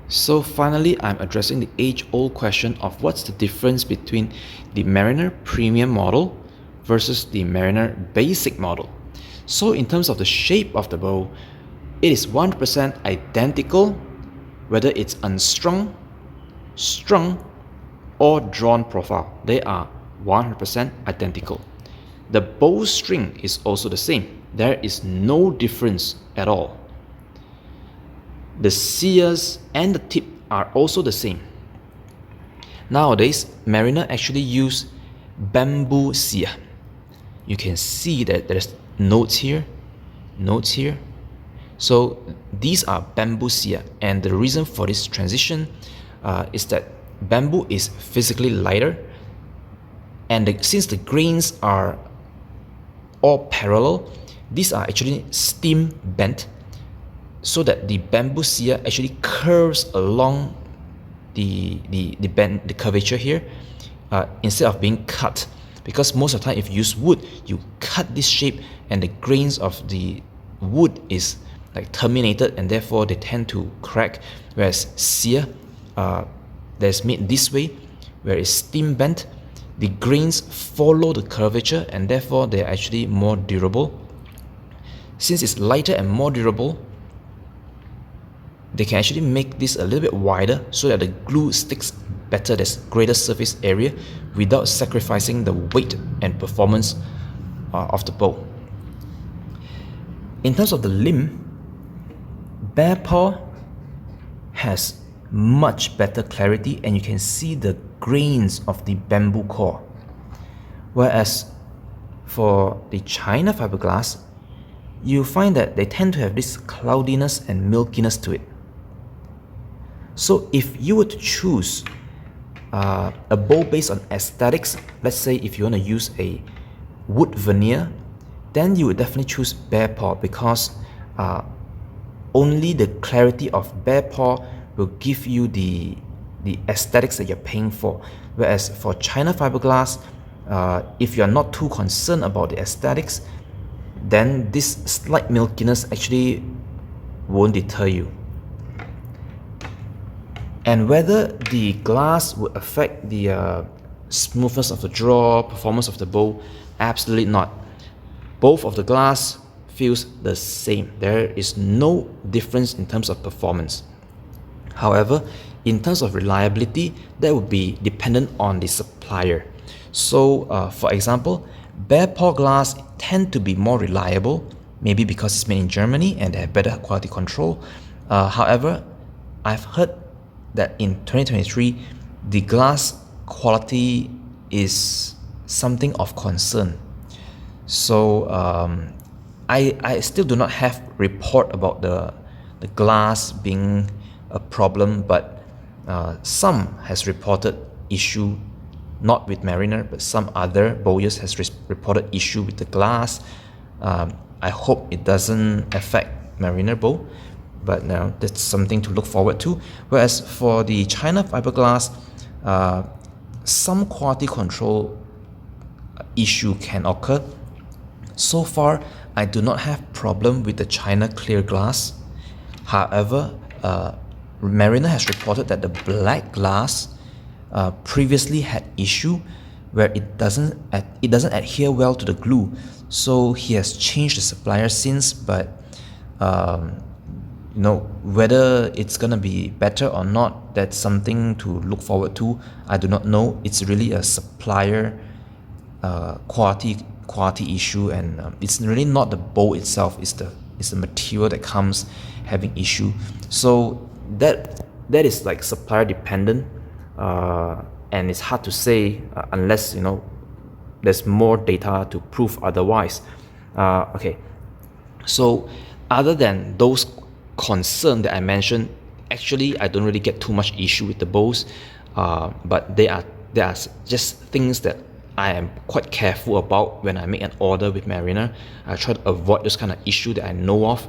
So finally, I'm addressing the age-old question of what's the difference between the Mariner Premium model versus the Mariner Basic model. So in terms of the shape of the bow, it is 100% identical whether it's unstrung, strung, or drawn profile. They are 100% identical. The bowstring is also the same. There is no difference at all. The sears and the tip are also the same. Nowadays, Mariner actually use bamboo sear. You can see that there's notes here. So these are bamboo sear, and the reason for this transition is that bamboo is physically lighter, and since the grains are all parallel, these are actually steam bent, so that the bamboo sear actually curves along the curvature here instead of being cut. Because most of the time, if you use wood, you cut this shape, and the grains of the wood is like terminated, and therefore they tend to crack. Whereas sear that's made this way, where it's steam bent, the grains follow the curvature, and therefore they're actually more durable. Since it's lighter and more durable, they can actually make this a little bit wider so that the glue sticks better, there's greater surface area without sacrificing the weight and performance of the bow. In terms of the limb, Bear Paw has much better clarity, and you can see the grains of the bamboo core. Whereas for the China fiberglass, you find that they tend to have this cloudiness and milkiness to it. So if you were to choose a bow based on aesthetics, let's say if you want to use a wood veneer, then you would definitely choose Bear Paw, because only the clarity of Bear Paw will give you the aesthetics that you're paying for. Whereas for China fiberglass, if you're not too concerned about the aesthetics, then this slight milkiness actually won't deter you. And whether the glass would affect the smoothness of the draw, performance of the bow, absolutely not. Both of the glass feels the same. There is no difference in terms of performance. However, in terms of reliability, that would be dependent on the supplier. So, for example, Bear Paw glass tend to be more reliable, maybe because it's made in Germany and they have better quality control. However, I've heard that in 2023, the glass quality is something of concern. So I still do not have report about the glass being a problem, but some has reported issue, not with Mariner, but some other bowyers has reported issue with the glass. I hope it doesn't affect Mariner bow, but now that's something to look forward to. Whereas for the China fiberglass, some quality control issue can occur. So far, I do not have problem with the China clear glass. However, Mariner has reported that the black glass previously had issue where it doesn't adhere well to the glue. So he has changed the supplier since, but whether it's gonna be better or not, that's something to look forward to. I do not know. It's really a supplier quality issue, and it's really not the bow itself. It's the material that comes having issue. So that is like supplier dependent, and it's hard to say unless there's more data to prove otherwise. Okay, so other than those concerns that I mentioned, actually I don't really get too much issue with the bows, but there are just things that I am quite careful about when I make an order with Mariner. I try to avoid those kind of issue that I know of.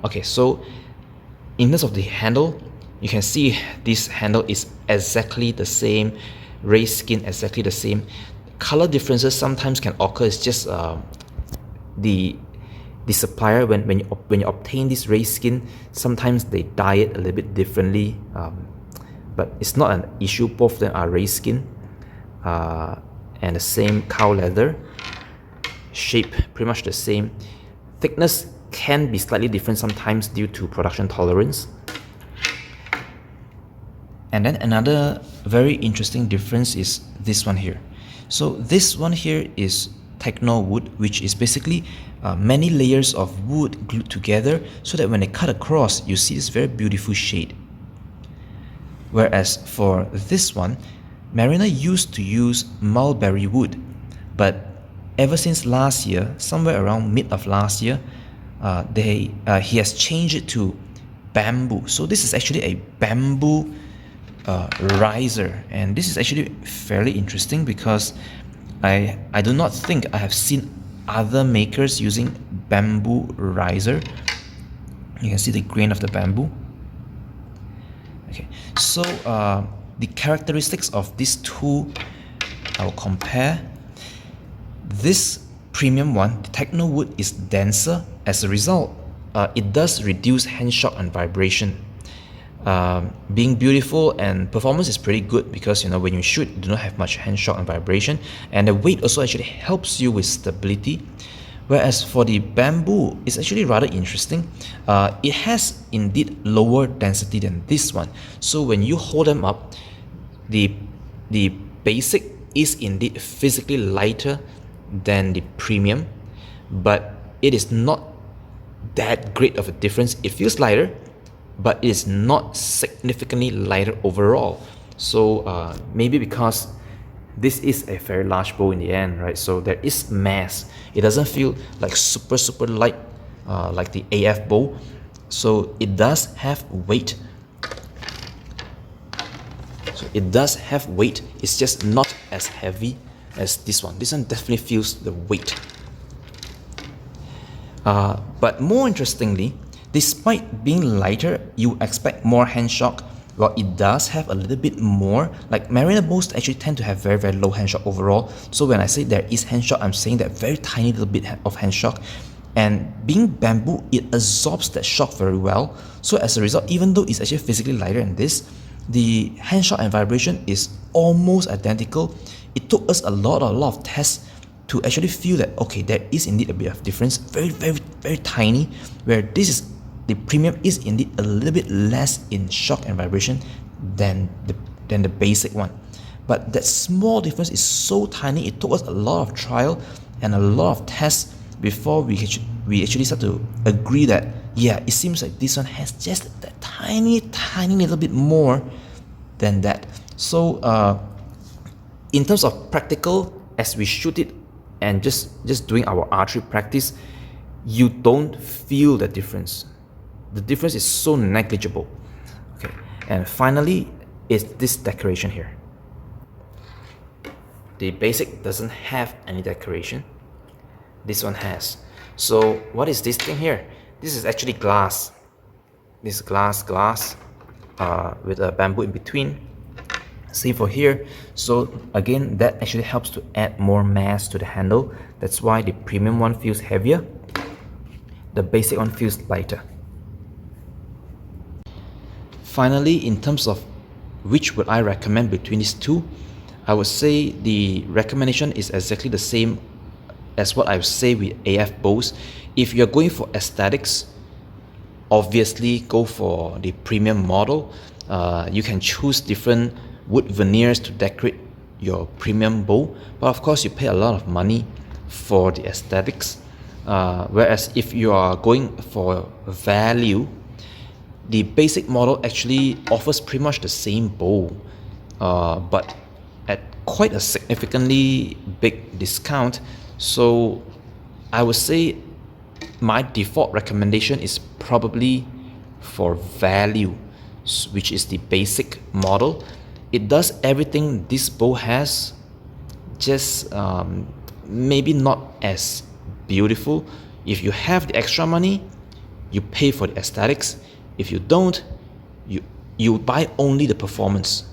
Okay, so in terms of the handle, you can see this handle is exactly the same, raised skin exactly the same. Color differences sometimes can occur. It's just the the supplier, when you obtain this race skin, sometimes they dye it a little bit differently, but it's not an issue. Both of them are race skin, and the same cow leather, shape pretty much the same. Thickness can be slightly different sometimes due to production tolerance. And then another very interesting difference is this one here. So this one here is Techno wood, which is basically many layers of wood glued together so that when they cut across, you see this very beautiful shade. Whereas for this one, Mariner used to use mulberry wood, but ever since last year, somewhere around mid of last year, he has changed it to bamboo. So this is actually a bamboo riser, and this is actually fairly interesting because I do not think I have seen other makers using bamboo riser. You can see the grain of the bamboo. Okay, so the characteristics of these two, I will compare. This premium one, the Techno wood, is denser. As a result, it does reduce hand shock and vibration. Being beautiful, and performance is pretty good because when you shoot, you do not have much hand shock and vibration, and the weight also actually helps you with stability. Whereas for the bamboo, it's actually rather interesting. It has indeed lower density than this one. So when you hold them up, the basic is indeed physically lighter than the premium, but it is not that great of a difference. It feels lighter, but it is not significantly lighter overall. So maybe because this is a very large bow in the end, right? So there is mass. It doesn't feel like super light like the AF bow. So it does have weight. It's just not as heavy as this one. This one definitely feels the weight. But more interestingly, despite being lighter, you expect more hand shock. Well, it does have a little bit more. Like Mariner bows actually tend to have very low hand shock overall. So when I say there is hand shock, I'm saying that very tiny little bit of hand shock. And being bamboo, it absorbs that shock very well. So as a result, even though it's actually physically lighter than this, the hand shock and vibration is almost identical. It took us a lot of tests to actually feel that, okay, there is indeed a bit of difference, very tiny, where the premium is indeed a little bit less in shock and vibration than the basic one. But that small difference is so tiny, it took us a lot of trial and a lot of tests before we actually start to agree that, yeah, it seems like this one has just that tiny little bit more than that. So in terms of practical, as we shoot it and just doing our archery practice, you don't feel the difference. The difference is so negligible. Okay, and finally is this decoration here. The basic doesn't have any decoration. This one has. So what is this thing here? This is actually glass. This is glass with a bamboo in between. Same for here. So again, that actually helps to add more mass to the handle. That's why the premium one feels heavier. The basic one feels lighter. Finally, in terms of which would I recommend between these two, I would say the recommendation is exactly the same as what I would say with AF bows. If you're going for aesthetics, obviously go for the premium model. You can choose different wood veneers to decorate your premium bow, but of course you pay a lot of money for the aesthetics. Whereas if you are going for value, the basic model actually offers pretty much the same bow, but at quite a significantly big discount. So I would say my default recommendation is probably for value, which is the basic model. It does everything this bow has, just maybe not as beautiful. If you have the extra money, you pay for the aesthetics. If you don't, you buy only the performance.